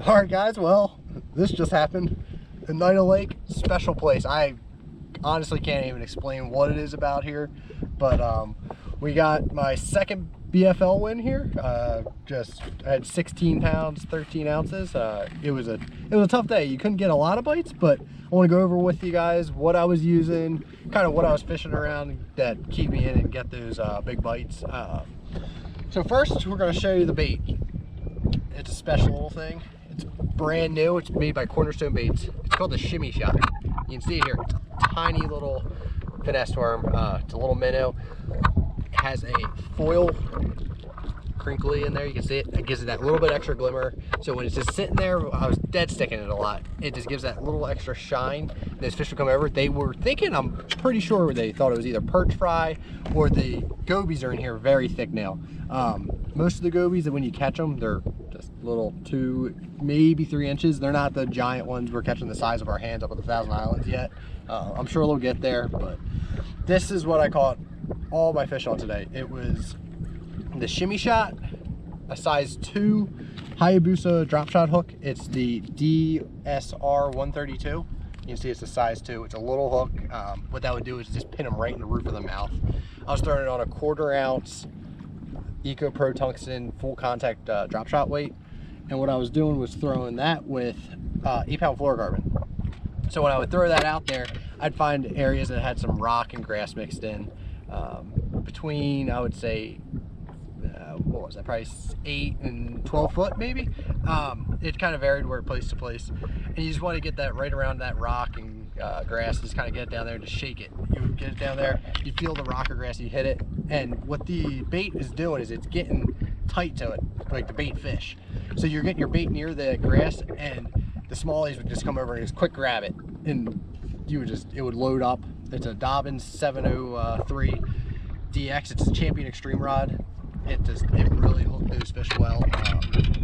All right, guys. Well, this just happened. Oneida Lake, special place. I honestly can't even explain what it is about here, but we got my second BFL win here. I had 16 pounds, 13 ounces. It was a tough day. You couldn't get a lot of bites, but I want to go over with you guys what I was using, kind of what I was fishing around that keep me in and get those big bites. So first, we're going to show you the bait. It's a special little thing. It's brand new. It's made by Cornerstone Baits. It's called the Shimmy Shot. You can see it here. It's a tiny little finesse worm. It's a little minnow. It has a foil crinkly in there. You can see it. It gives it that little bit extra glimmer. So when it's just sitting there, I was dead sticking it a lot. It just gives that little extra shine. Those fish would come over. They were thinking, I'm pretty sure they thought it was either perch fry or the gobies are in here very thick now. Most of the gobies, when you catch them, they're just little 2, maybe 3 inches. They're not the giant ones we're catching the size of our hands up at the Thousand Islands yet. I'm sure they'll get there, but this is what I caught all my fish on today. It was the Shimmy Shot, a size 2 Hayabusa Dropshot hook. It's the DSR 132. You can see it's a size 2. It's a little hook. What that would do is just pin them right in the roof of the mouth. I was throwing it on a 1/4 ounce Eco Pro Tungsten full contact drop shot weight, and what I was doing was throwing that with 8-pound fluorocarbon. So when I would throw that out there, I'd find areas that had some rock and grass mixed in, between, I would say, what was that, probably 8 and 12 foot maybe. It kind of varied where place to place, and you just want to get that right around that rock and grass. Just kind of get it down there and just shake it. You would get it down there, you feel the rock or grass, you hit it, and what the bait is doing is it's getting tight to it, like the bait fish. So you're getting your bait near the grass, and the smallies would just come over and just quick grab it, and it would load up. It's a Dobyns 703 DX. It's a Champion Extreme Rod. It really hooked those fish well.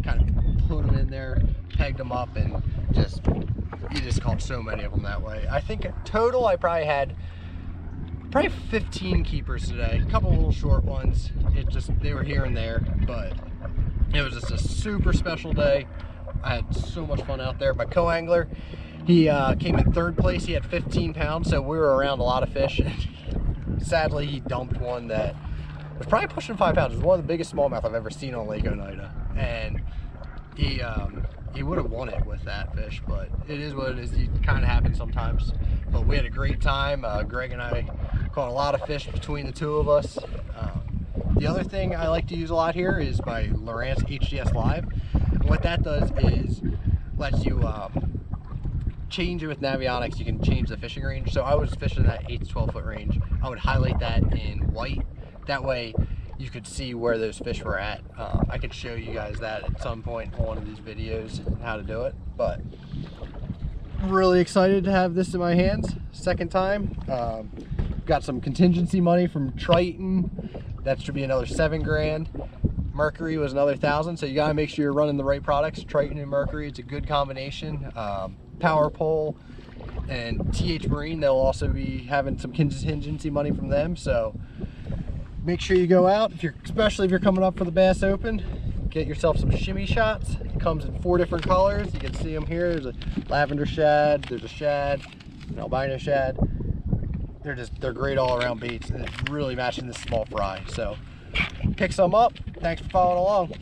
Kind of put them in there, pegged them up, and you just caught so many of them that way. I think total I probably had 15 keepers today. A couple little short ones. They were here and there, but it was just a super special day. I had so much fun out there. My co-angler, he came in 3rd place. He had 15 pounds, so we were around a lot of fish. Sadly, he dumped one that was probably pushing 5 pounds. It was one of the biggest smallmouth I've ever seen on Lake Oneida, and he would have won it with that fish, but it is what it is. It kind of happens sometimes. But we had a great time. Greg and I caught a lot of fish between the two of us. The other thing I like to use a lot here is my Lowrance HDS Live. And what that does is lets you change it with Navionics. You can change the fishing range. So I was fishing that 8 to 12 foot range. I would highlight that in white. That way you could see where those fish were at. I could show you guys that at some point on one of these videos, how to do it. But really excited to have this in my hands. Second time. Got some contingency money from Triton. That should be another 7 grand. Mercury was another 1,000. So you gotta make sure you're running the right products. Triton and Mercury, it's a good combination. Power Pole and TH Marine, they'll also be having some contingency money from them. So make sure you go out, especially if you're coming up for the Bass Open, get yourself some Shimmy Shots. It comes in 4 different colors. You can see them here. There's a lavender shad, there's a shad, an albino shad. They're great all around baits, and it's really matching this small fry. So pick some up. Thanks for following along.